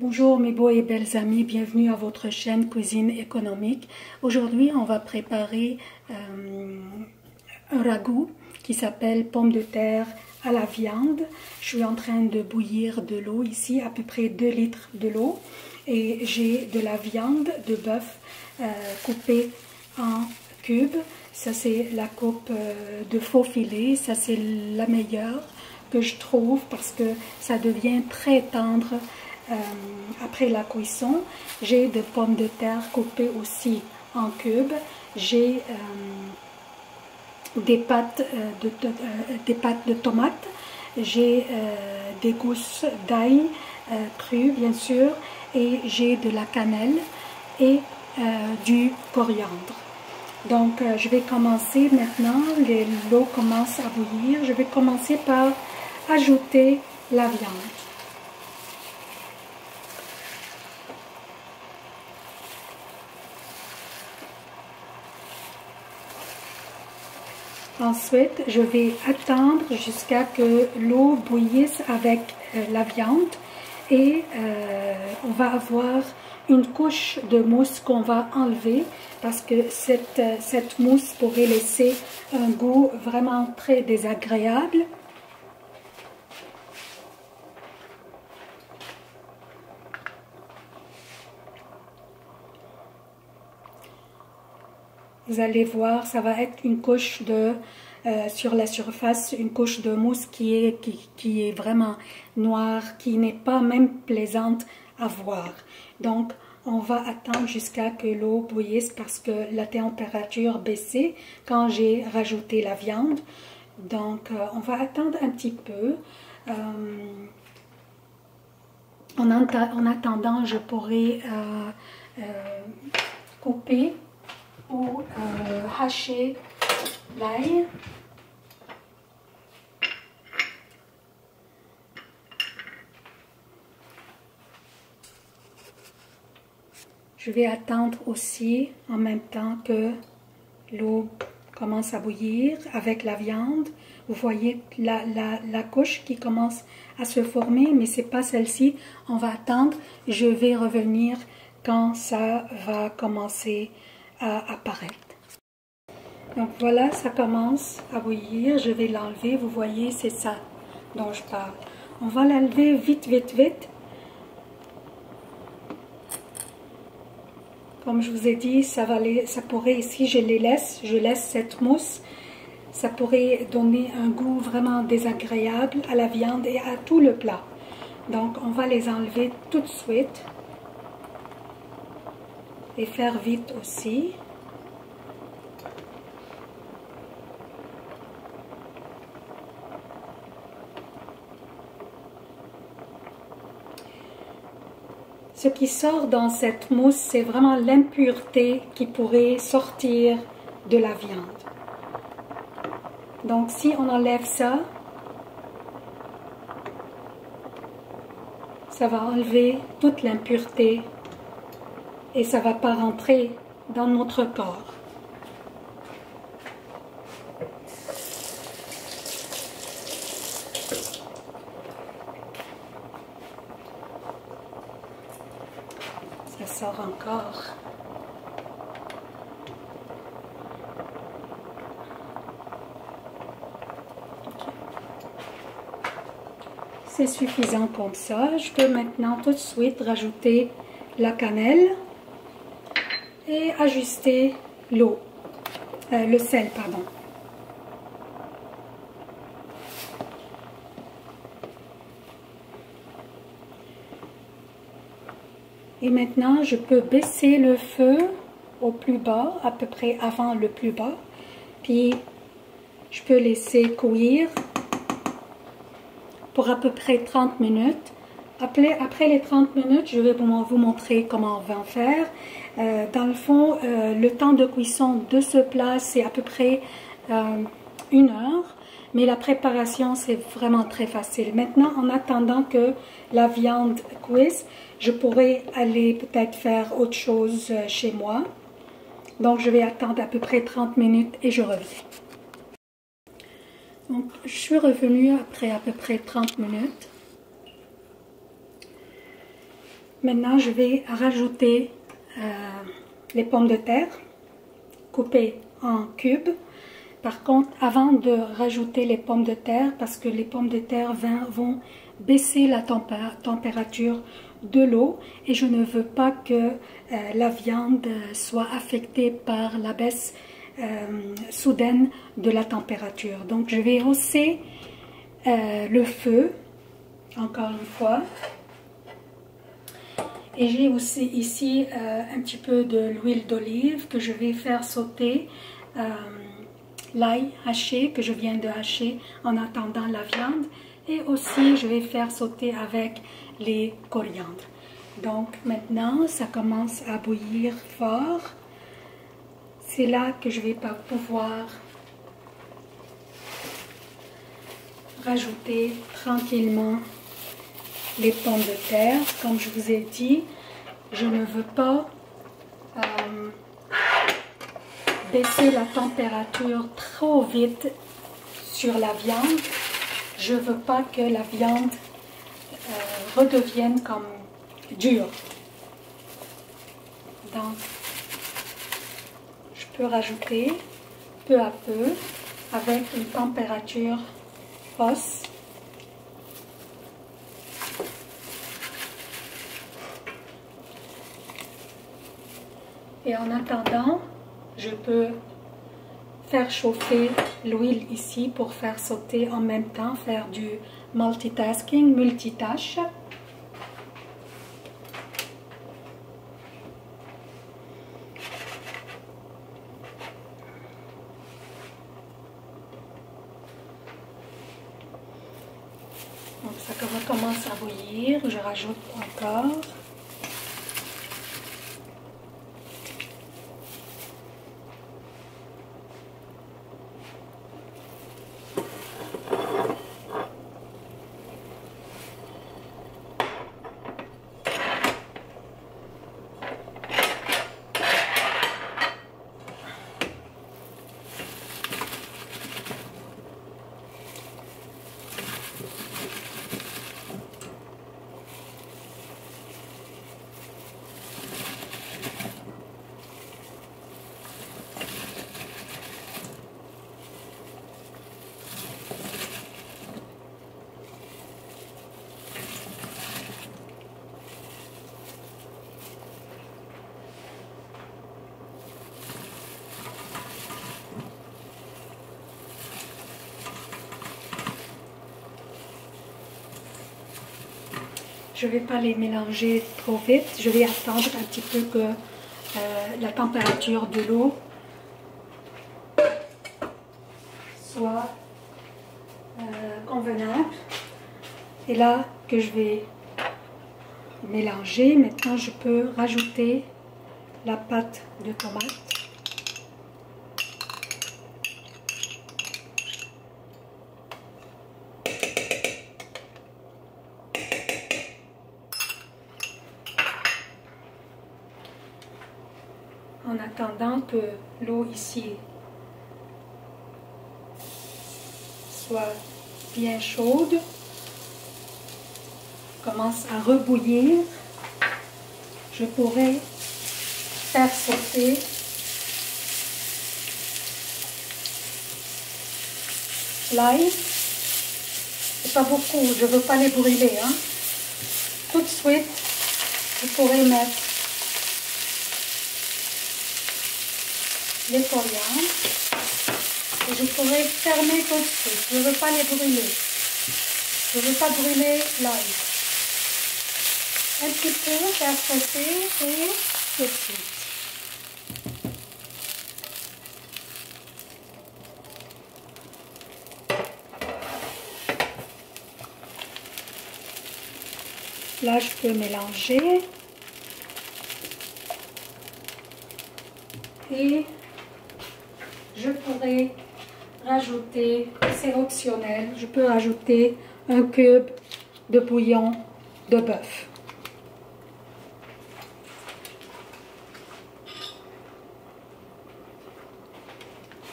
Bonjour mes beaux et belles amis, bienvenue à votre chaîne Cuisine Économique. Aujourd'hui on va préparer un ragoût qui s'appelle pommes de terre à la viande. Je suis en train de bouillir de l'eau ici, à peu près 2 litres de l'eau. Et j'ai de la viande de bœuf coupée en cubes. Ça c'est la coupe de faux filet, ça c'est la meilleure que je trouve parce que ça devient très tendre après la cuisson. J'ai des pommes de terre coupées aussi en cubes. J'ai des pâtes de tomates. J'ai des gousses d'ail crues bien sûr. Et j'ai de la cannelle et du coriandre. Donc je vais commencer maintenant. L'eau commence à bouillir. Je vais commencer par ajouter la viande. Ensuite, je vais attendre jusqu'à ce que l'eau bouillisse avec la viande et on va avoir une couche de mousse qu'on va enlever parce que cette mousse pourrait laisser un goût vraiment très désagréable. Vous allez voir, ça va être une couche de, sur la surface, une couche de mousse qui est vraiment noire, qui n'est pas même plaisante à voir. Donc, on va attendre jusqu'à ce que l'eau bouillisse parce que la température baissait quand j'ai rajouté la viande. Donc, on va attendre un petit peu. En attendant, je pourrais couper ou hacher l'ail. Je vais attendre aussi en même temps que l'eau commence à bouillir avec la viande. Vous voyez la couche qui commence à se former, mais c'est pas celle-ci. On va attendre. Je vais revenir quand ça va commencer à apparaître. Donc voilà, ça commence à bouillir. Je vais l'enlever. Vous voyez, c'est ça dont je parle. On va l'enlever vite, vite, vite. Comme je vous ai dit, ça pourrait, si je laisse cette mousse, ça pourrait donner un goût vraiment désagréable à la viande et à tout le plat. Donc on va les enlever tout de suite. Et faire vite aussi. Ce qui sort dans cette mousse, c'est vraiment l'impureté qui pourrait sortir de la viande. Donc si on enlève ça, ça va enlever toute l'impureté et ça ne va pas rentrer dans notre corps. Ça sort encore. C'est suffisant comme ça. Je peux maintenant tout de suite rajouter la cannelle et ajuster l'eau, le sel, pardon. Et maintenant, je peux baisser le feu au plus bas, à peu près avant le plus bas. Puis, je peux laisser cuire pour à peu près 30 minutes. Après les 30 minutes, je vais vous montrer comment on va faire. Dans le fond, le temps de cuisson de ce plat, c'est à peu près 1 heure. Mais la préparation, c'est vraiment très facile. Maintenant, en attendant que la viande cuise, je pourrais aller peut-être faire autre chose chez moi. Donc, je vais attendre à peu près 30 minutes et je reviens. Donc, je suis revenue après à peu près 30 minutes. Maintenant, je vais rajouter les pommes de terre coupées en cubes. Par contre, avant de rajouter les pommes de terre, parce que les pommes de terre vont baisser la température de l'eau et je ne veux pas que la viande soit affectée par la baisse soudaine de la température. Donc, je vais hausser le feu, encore une fois. Et j'ai aussi ici un petit peu de l'huile d'olive que je vais faire sauter l'ail haché que je viens de hacher en attendant la viande. Et aussi, je vais faire sauter avec les coriandres. Donc maintenant, ça commence à bouillir fort. C'est là que je vais pouvoir rajouter tranquillement les pommes de terre. Comme je vous ai dit, je ne veux pas baisser la température trop vite sur la viande. Je ne veux pas que la viande redevienne comme dure. Donc, je peux rajouter peu à peu avec une température basse. Et en attendant, je peux faire chauffer l'huile ici pour faire sauter en même temps, faire du multitasking, multitâche. Donc ça recommence à bouillir, je rajoute encore. Je ne vais pas les mélanger trop vite. Je vais attendre un petit peu que la température de l'eau soit convenable. Et là que je vais mélanger, maintenant je peux rajouter la pâte de tomate. En attendant que l'eau ici soit bien chaude, commence à rebouillir, je pourrais faire sauter l'ail. C'est pas beaucoup, je ne veux pas les brûler. Hein. Tout de suite, je pourrais mettre les coriandres et je pourrais fermer tout de suite. Je ne veux pas les brûler. Je ne veux pas brûler l'ail. Un petit peu, faire sauter et tout de suite. Là, je peux mélanger et je pourrais rajouter, c'est optionnel, je peux rajouter un cube de bouillon de bœuf.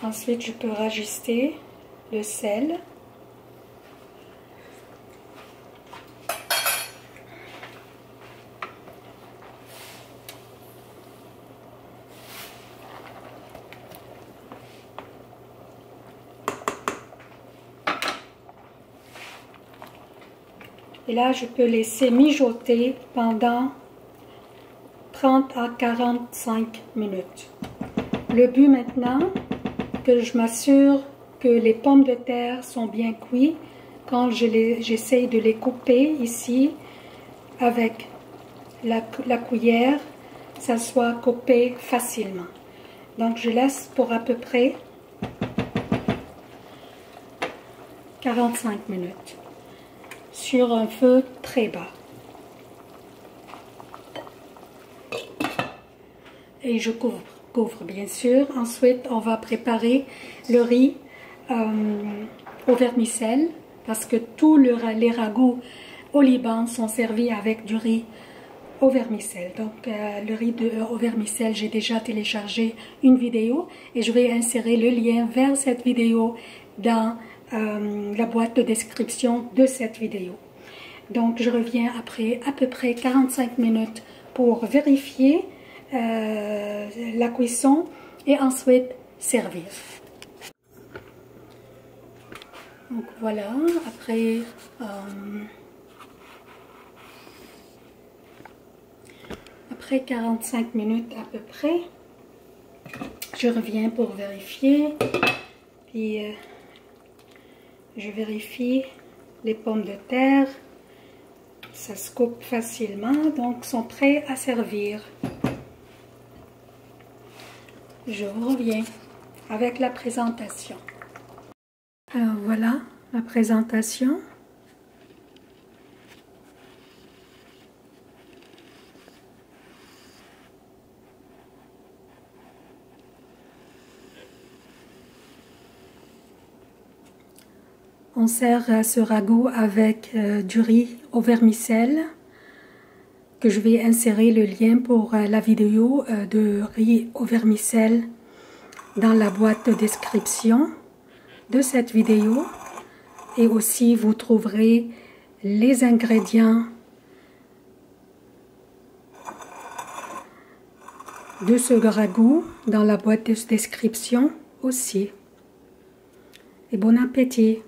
Ensuite, je peux rajouter le sel. Et là, je peux laisser mijoter pendant 30 à 45 minutes. Le but maintenant, que je m'assure que les pommes de terre sont bien cuites quand j'essaye de les couper ici avec la cuillère, ça soit coupé facilement. Donc je laisse pour à peu près 45 minutes sur un feu très bas. Et je couvre bien sûr. Ensuite, on va préparer le riz au vermicelle parce que tous les ragoûts au Liban sont servis avec du riz au vermicelle. Donc le riz au vermicelle, j'ai déjà téléchargé une vidéo et je vais insérer le lien vers cette vidéo dans la boîte de description de cette vidéo. Donc je reviens après à peu près 45 minutes pour vérifier la cuisson et ensuite servir. Donc voilà, après 45 minutes à peu près, je reviens pour vérifier. Puis je vérifie les pommes de terre. Ça se coupe facilement, donc sont prêts à servir. Je reviens avec la présentation. Alors voilà la présentation. On sert ce ragoût avec du riz au vermicelle, que je vais insérer le lien pour la vidéo de riz au vermicelle dans la boîte de description de cette vidéo. Et aussi vous trouverez les ingrédients de ce ragoût dans la boîte de description aussi. Et bon appétit!